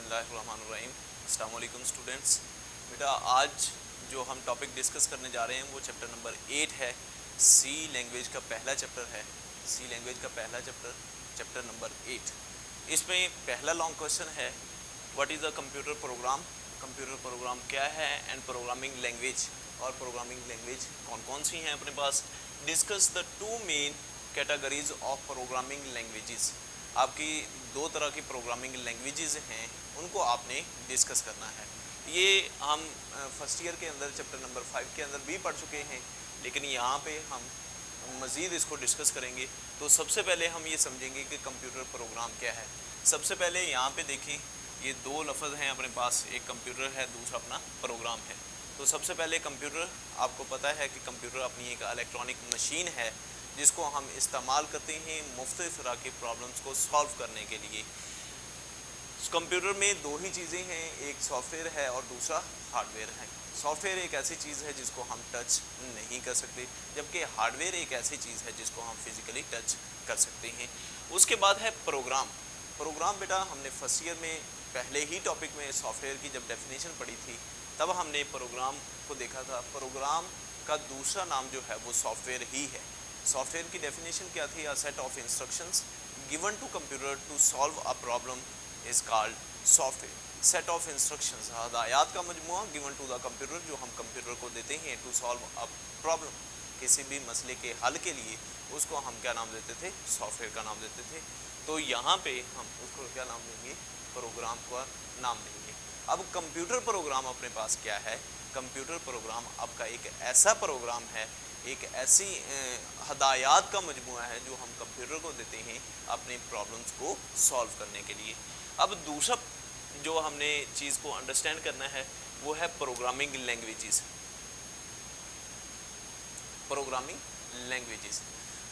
बिस्मिल्लाहिर्रहमानिर्रहीम। अस्सलाम वालेकुम स्टूडेंट्स। बेटा आज जो हम टॉपिक डिस्कस करने जा रहे हैं वो चैप्टर नंबर 8 है। सी लैंग्वेज का पहला चैप्टर है। सी लैंग्वेज का पहला चैप्टर चैप्टर नंबर 8। इसमें पहला लॉन्ग क्वेश्चन है, what is a computer program. Computer program क्या है एंड प्रोग्रामिंग लैंग्वेज, और प्रोग्रामिंग लैंग्वेज कौन कौन सी हैं अपने पास। Discuss the two main categories of programming languages. आपकी दो तरह की प्रोग्रामिंग लैंग्वेजेस हैं, उनको आपने डिस्कस करना है। ये हम फर्स्ट ईयर के अंदर चैप्टर नंबर 5 के अंदर भी पढ़ चुके हैं, लेकिन यहाँ पे हम मज़ीद इसको डिस्कस करेंगे। तो सबसे पहले हम ये समझेंगे कि कंप्यूटर प्रोग्राम क्या है। सबसे पहले यहाँ पे देखें, ये दो लफ्ज़ हैं अपने पास, एक कंप्यूटर है, दूसरा अपना प्रोग्राम है। तो सबसे पहले कंप्यूटर, आपको पता है कि कंप्यूटर अपनी एक इलेक्ट्रॉनिक मशीन है जिसको हम इस्तेमाल करते हैं मुख्तलिफ़ तरह के प्रॉब्लम्स को सॉल्व करने के लिए। कंप्यूटर में दो ही चीज़ें हैं, एक सॉफ्टवेयर है और दूसरा हार्डवेयर है। सॉफ्टवेयर एक ऐसी चीज़ है जिसको हम टच नहीं कर सकते, जबकि हार्डवेयर एक ऐसी चीज़ है जिसको हम फिज़िकली टच कर सकते हैं। उसके बाद है प्रोग्राम। प्रोग्राम बेटा हमने फर्स्ट ईयर में पहले ही टॉपिक में सॉफ्टवेयर की जब डेफिनेशन पढ़ी थी तब हमने प्रोग्राम को देखा था। प्रोग्राम का दूसरा नाम जो है वो सॉफ्टवेयर ही है। सॉफ्टवेयर की डेफिनेशन क्या थी? A set of instructions given to computer to solve a problem is called software. Set of instructions, हदायत का मजमूआ गिवन टू द कंप्यूटर, जो हम कंप्यूटर को देते हैं टू सॉल्व अ प्रॉब्लम, किसी भी मसले के हल के लिए, उसको हम क्या नाम देते थे? सॉफ्टवेयर का नाम देते थे। तो यहाँ पे हम उसको क्या नाम देंगे? प्रोग्राम का नाम देंगे। अब कंप्यूटर प्रोग्राम अपने पास क्या है? कंप्यूटर प्रोग्राम आपका एक ऐसा प्रोग्राम है, एक ऐसी हदायत का मजमूआ है जो हम कंप्यूटर को देते हैं अपने प्रॉब्लम्स को सॉल्व करने के लिए। अब दूसरा जो हमने चीज़ को अंडरस्टैंड करना है वो है प्रोग्रामिंग लैंग्वेजेस। Programming languages.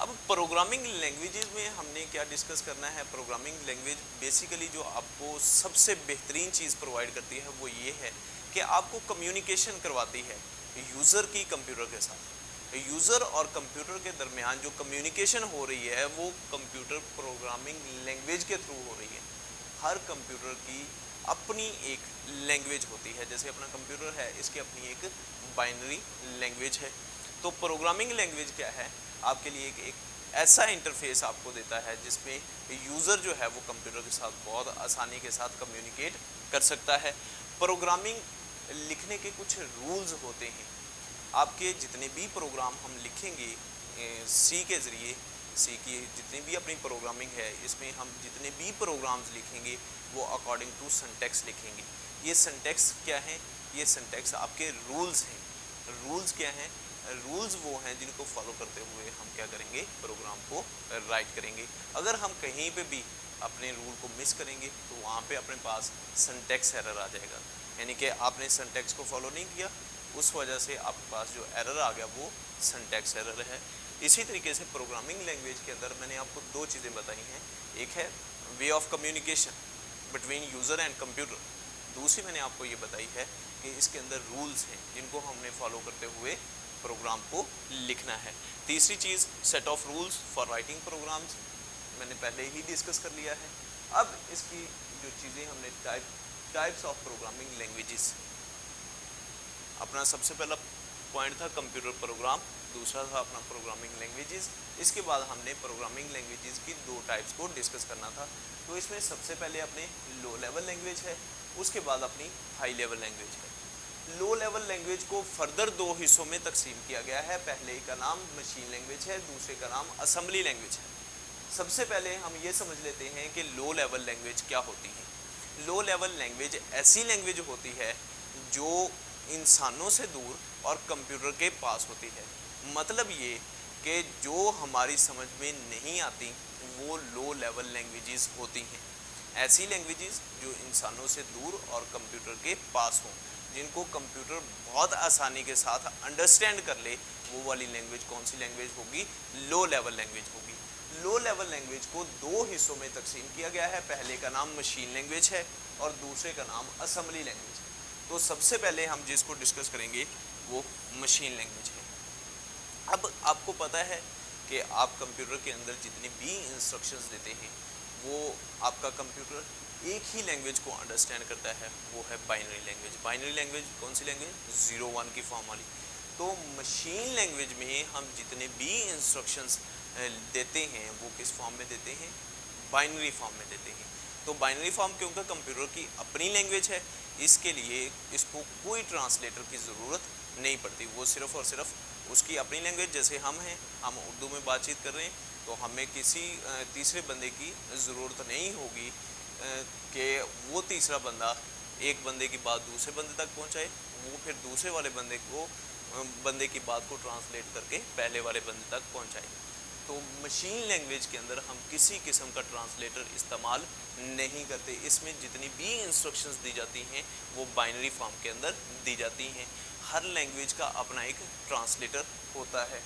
अब प्रोग्रामिंग लैंग्वेजेस में हमने क्या डिस्कस करना है? प्रोग्रामिंग लैंग्वेज बेसिकली जो आपको सबसे बेहतरीन चीज़ प्रोवाइड करती है वो ये है कि आपको कम्युनिकेशन करवाती है यूज़र की कंप्यूटर के साथ। यूज़र और कंप्यूटर के दरमियान जो कम्युनिकेशन हो रही है वो कंप्यूटर प्रोग्रामिंग लैंग्वेज के थ्रू हो रही है। हर कंप्यूटर की अपनी एक लैंग्वेज होती है, जैसे अपना कंप्यूटर है इसकी अपनी एक बाइनरी लैंग्वेज है। तो प्रोग्रामिंग लैंग्वेज क्या है? आपके लिए एक ऐसा इंटरफेस आपको देता है जिसमें यूज़र जो है वो कंप्यूटर के साथ बहुत आसानी के साथ कम्युनिकेट कर सकता है। प्रोग्रामिंग लिखने के कुछ रूल्स होते हैं। आपके जितने भी प्रोग्राम हम लिखेंगे सी के ज़रिए, सी की जितनी भी अपनी प्रोग्रामिंग है इसमें हम जितने भी प्रोग्राम्स लिखेंगे वो अकॉर्डिंग टू सिंटैक्स लिखेंगे। ये सिंटैक्स क्या है? ये सिंटैक्स आपके रूल्स हैं। रूल्स क्या हैं? रूल्स वो हैं जिनको फॉलो करते हुए हम क्या करेंगे? प्रोग्राम को राइट करेंगे। अगर हम कहीं पे भी अपने रूल को मिस करेंगे तो वहाँ पे अपने पास सिंटैक्स एरर आ जाएगा, यानी कि आपने सिंटैक्स को फॉलो नहीं किया, उस वजह से आपके पास जो एरर आ गया वो सिंटैक्स एरर है। इसी तरीके से प्रोग्रामिंग लैंग्वेज के अंदर मैंने आपको दो चीज़ें बताई हैं, एक है way of communication between user and computer, दूसरी मैंने आपको ये बताई है कि इसके अंदर रूल्स हैं जिनको हमने फॉलो करते हुए प्रोग्राम को लिखना है। तीसरी चीज़ set of rules for writing programs, मैंने पहले ही डिस्कस कर लिया है। अब इसकी जो चीज़ें हमने टाइप्स ऑफ प्रोग्रामिंग लैंग्वेजेस, अपना सबसे पहला पॉइंट था कंप्यूटर प्रोग्राम, दूसरा था अपना प्रोग्रामिंग लैंग्वेजेस। इसके बाद हमने प्रोग्रामिंग लैंग्वेजेस की दो टाइप्स को डिस्कस करना था। तो इसमें सबसे पहले अपने लो लेवल लैंग्वेज है, उसके बाद अपनी हाई लेवल लैंग्वेज है। लो लेवल लैंग्वेज को फर्दर दो हिस्सों में तकसीम किया गया है। पहले का नाम मशीन लैंग्वेज है, दूसरे का नाम असेंबली लैंग्वेज है। सबसे पहले हम ये समझ लेते हैं कि लो लेवल लैंग्वेज क्या होती है। लो लेवल लैंग्वेज ऐसी लैंग्वेज होती है जो इंसानों से दूर और कंप्यूटर के पास होती है। मतलब ये कि जो हमारी समझ में नहीं आती वो लो लेवल लैंग्वेजेस होती हैं। ऐसी लैंग्वेजेस जो इंसानों से दूर और कंप्यूटर के पास हों, जिनको कंप्यूटर बहुत आसानी के साथ अंडरस्टैंड कर ले, वो वाली लैंग्वेज कौन सी लैंग्वेज होगी? लो लेवल लैंग्वेज होगी। लो लेवल लैंग्वेज को दो हिस्सों में तकसीम किया गया है। पहले का नाम मशीन लैंग्वेज है और दूसरे का नाम असेंबली लैंग्वेज है। तो सबसे पहले हम जिसको डिस्कस करेंगे वो मशीन लैंग्वेज है। अब आपको पता है कि आप कंप्यूटर के अंदर जितनी भी इंस्ट्रक्शंस देते हैं वो आपका कंप्यूटर ایک ہی لینگویج کو انڈرسٹینڈ کرتا ہے، وہ ہے بائنری لینگویج. بائنری لینگویج کون سی لینگویج؟ 0 1 کی فارم والی. تو مشین لینگویج میں ہم جتنے بھی انسٹرکشنز دیتے ہیں وہ کس فارم میں دیتے ہیں؟ بائنری فارم میں دیتے ہیں. تو بائنری فارم کیونکہ کمپیوٹر کی اپنی لینگویج ہے، اس کے لیے اس کو کوئی ٹرانسلیٹر کی ضرورت نہیں پڑتی. وہ صرف اور صرف اس کی اپنی لینگویج، جیسے ہم ہیں، ہم اردو میں بات چیت کر رہے ہیں تو ہمیں کسی تیسرے بندے کی ضرورت نہیں ہوگی کہ وہ تیسرا بندہ ایک بندے کی بات دوسرے بندے تک پہنچائے، وہ پھر دوسرے والے بندے کی بات کو ٹرانسلیٹ کر کے پہلے والے بندے تک پہنچائے. تو مشین لینگویج کے اندر ہم کسی قسم کا ٹرانسلیٹر استعمال نہیں کرتے. اس میں جتنی بھی انسٹرکشنز دی جاتی ہیں وہ بائنری فارم کے اندر دی جاتی ہیں. ہر لینگویج کا اپنا ایک ٹرانسلیٹر ہوتا ہے.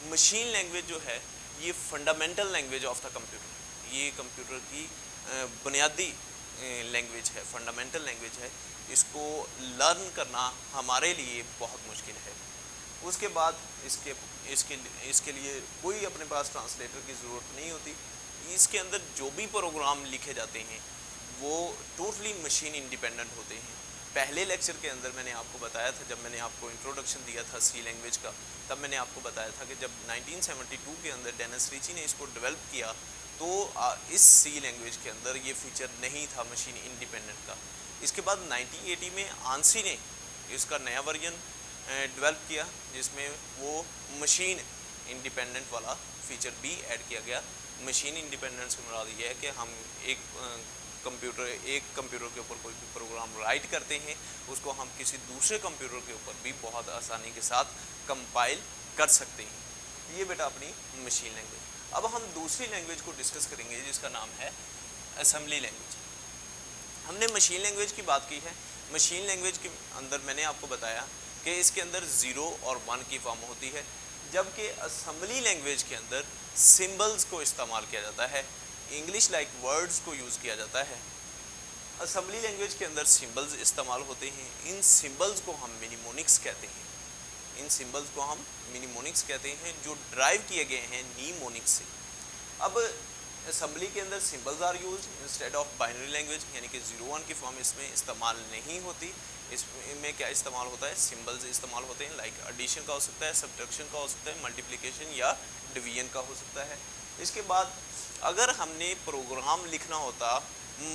مشین لینگویج جو ہے یہ fundamental language of the computer, یہ کمپیوٹر کی بنیادی لینگویج ہے، فنڈامنٹل لینگویج ہے. اس کو لرن کرنا ہمارے لیے بہت مشکل ہے. اس کے بعد اس کے لیے کوئی اپنے پاس ٹرانسلیٹر کی ضرورت نہیں ہوتی. اس کے اندر جو بھی پروگرام لکھے جاتے ہیں وہ ٹوٹلی مشین انڈیپینڈنٹ ہوتے ہیں. پہلے لیکچر کے اندر میں نے آپ کو بتایا تھا، جب میں نے آپ کو انٹروڈکشن دیا تھا سی لینگویج کا، تب میں نے آپ کو بتایا تھا کہ جب 1972 کے اندر ڈینس ریچی نے اس کو ڈیولپ کیا تو اس سی لینگویج کے اندر یہ فیچر نہیں تھا مشین انڈیپینڈنٹ کا. اس کے بعد 1980 میں آنسی نے اس کا نیا ورژن ڈیولپ کیا جس میں وہ مشین انڈیپینڈنٹ والا فیچر بھی ایڈ کیا گیا. مشین انڈیپینڈنٹ سے مراد یہ ہے کہ ہم ایک کمپیوٹر کے اوپر کوئی بھی پروگرام رائٹ کرتے ہیں، اس کو ہم کسی دوسرے کمپیوٹر کے اوپر بھی بہت آسانی کے ساتھ کمپائل کر سکتے ہیں. یہ بیٹا اپنی مشین لینگویج. اب ہم دوسری لینگویج کو ڈسکس کریں گے جس کا نام ہے اسمبلی لینگویج. ہم نے مشین لینگویج کی بات کی ہے. مشین لینگویج کے اندر میں نے آپ کو بتایا کہ اس کے اندر 0 اور 1 کی فارم ہوتی ہے، جبکہ اسمبلی لینگویج کے اندر سمبلز کو استعمال کیا جاتا ہے، انگلش لائک ورڈز کو یوز کیا جاتا ہے. اسمبلی لینگویج کے اندر سمبلز استعمال ہوتے ہیں. ان سمبلز کو ہم منیمونکس کہتے ہیں. ان سمبلز کو ہم منیمونکس کہتے ہیں جو ڈرائیو کیے گئے ہیں نیمونکس سے. اب اسمبلی کے اندر symbols are used instead of binary language, یعنی کہ 0 1 کی فارم اس میں استعمال نہیں ہوتی. اس میں کیا استعمال ہوتا ہے؟ سمبلز استعمال ہوتے ہیں، لائک ایڈیشن کا ہو سکتا ہے، سبٹریکشن کا ہو سکتا ہے، ملٹیپلیکیشن یا ڈویژن کا ہو سکتا ہے. اس کے بعد اگر ہم نے پروگرام لکھنا ہوتا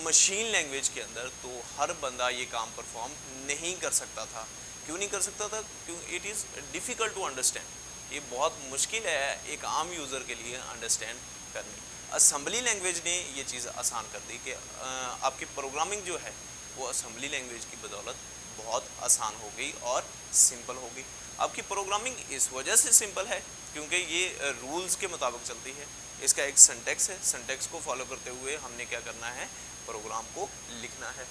مشین لینگویج کے اندر تو ہر بندہ یہ کام پرفارم نہیں کر سکتا تھا. کیوں نہیں کر سکتا تھا؟ کیوں it is difficult to understand. یہ بہت مشکل ہے ایک عام یوزر کے لیے انڈرسٹینڈ کرنی. اسمبلی لینگویج نے یہ چیز آسان کر دی کہ آپ کی پروگرامنگ جو ہے وہ اسمبلی لینگویج کی بدولت بہت آسان ہو گئی اور سمپل ہو گئی. آپ کی پروگرامنگ اس وجہ سے سمپل ہے کیونکہ یہ رولز کے مطابق چلتی ہے. اس کا ایک سنٹیکس ہے، سنٹیکس کو فالو کرتے ہوئے ہم نے کیا کرنا ہے؟ پروگرام کو لکھنا ہے.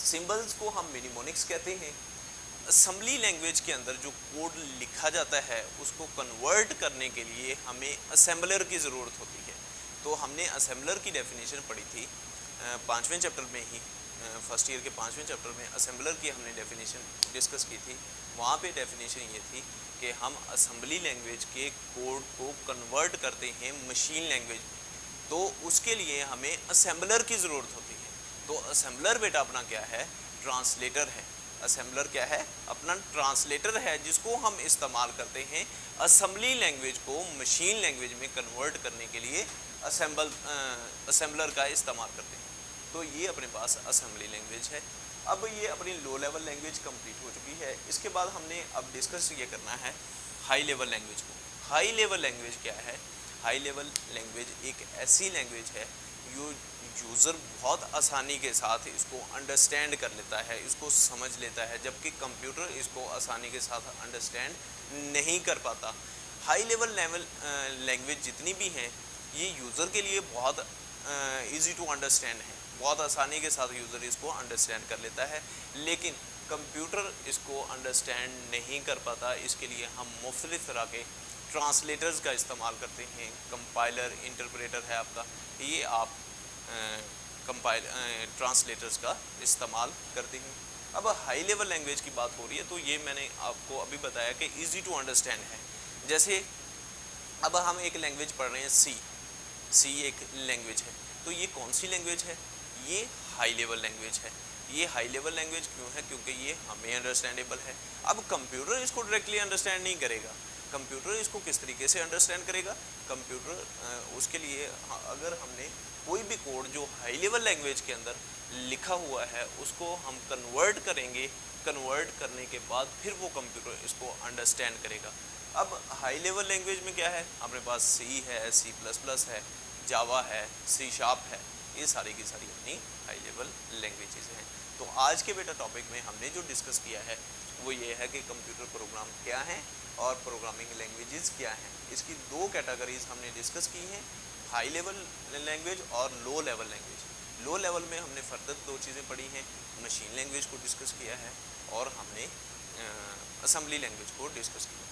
سمبلز کو ہم منیمونکس کہتے ہیں. اسمبلی لینگویج کے اندر جو کوڈ لکھا جاتا ہے اس کو کنورٹ کرنے کے لیے ہمیں اسمبلر کی ضرورت ہوتی ہے. تو ہم نے اسمبلر کی ڈیفینیشن پڑھی تھی 5ویں چیپٹر میں ہی، فرسٹ ایئر کے 5ویں چیپٹر میں اسمبلر کی ہم نے ڈیفینیشن ڈسکس کی تھی. وہاں پہ ڈیفینیشن یہ تھی کہ ہم اسمبلی لینگویج کے کوڈ کو کنورٹ کرتے ہیں مشین لینگویج میں، تو اس کے لیے ہمیں اسمبلر کی ضرورت ہوتی ہے. تو اسمبلر بیٹا اپنا کیا ہے؟ ٹرانسلیٹر ہے. اسمبلر کیا ہے؟ اپنا ٹرانسلیٹر ہے جس کو ہم استعمال کرتے ہیں اسمبلی لینگویج کو مشین لینگویج میں کنورٹ کرنے کے لیے. اسمبلر کا استعمال کرتے ہیں. تو یہ اپنے پاس اسمبلی لینگویج ہے. اب یہ اپنی لو لیول لینگویج کمپلیٹ ہو چکی ہے. اس کے بعد ہم نے اب ڈسکس یہ کرنا ہے ہائی لیول لینگویج کو. ہائی لیول لینگویج کیا ہے؟ ہائی لیول لینگویج ایک ایسی لینگویج ہے جو یوزر بہت آسانی کے ساتھ اس کو انڈرسٹینڈ کر لیتا ہے، اس کو سمجھ لیتا ہے، جبکہ کمپیوٹر اس کو آسانی کے ساتھ انڈرسٹینڈ نہیں کر پاتا. ہائی لیول لینگویج جتنی بھی ہیں یہ یوزر کے لیے بہت ایزی ٹو انڈرسٹینڈ ہے، بہت آسانی کے ساتھ یوزر اس کو انڈرسٹینڈ کر لیتا ہے، لیکن کمپیوٹر اس کو انڈرسٹینڈ نہیں کر پاتا. اس کے لیے ہم مختلف طرح کے ٹرانسلیٹرز کا استعمال کرتے ہیں. کمپائلر، انٹرپریٹر ہے آپ کا، یہ آپ ٹرانسلیٹرز کا استعمال کرتے ہیں. اب ہائی لیول لینگویج کی بات ہو رہی ہے تو یہ میں نے آپ کو ابھی بتایا کہ ایزی ٹو انڈرسٹینڈ ہے. جیسے اب ہم ایک لینگویج پڑھ رہے ہیں سی ایک لینگویج ہے. تو یہ کون سی لینگویج ہے؟ ये हाई लेवल लैंग्वेज है। ये हाई लेवल लैंग्वेज क्यों है? क्योंकि ये हमें अंडरस्टैंडेबल है। अब कंप्यूटर इसको डायरेक्टली अंडरस्टैंड नहीं करेगा। कंप्यूटर इसको किस तरीके से अंडरस्टैंड करेगा? कंप्यूटर उसके लिए अगर हमने कोई भी कोड जो हाई लेवल लैंग्वेज के अंदर लिखा हुआ है उसको हम कन्वर्ट करेंगे, कन्वर्ट करने के बाद फिर वो कंप्यूटर इसको अंडरस्टैंड करेगा। अब हाई लेवल लैंग्वेज में क्या है? अपने पास सी है, C++ है, जावा है, C# है, ये सारी की सारी अपनी हाई लेवल लैंग्वेजेस हैं। तो आज के बेटा टॉपिक में हमने जो डिस्कस किया है वो ये है कि कंप्यूटर प्रोग्राम क्या हैं और प्रोग्रामिंग लैंग्वेजेस क्या हैं। इसकी दो कैटेगरीज हमने डिस्कस की हैं, हाई लेवल लैंग्वेज और low level language. Low level में हमने फर्दर दो चीज़ें पढ़ी हैं, मशीन लैंग्वेज को डिस्कस किया है और हमने असेंबली लैंग्वेज को डिस्कस किया।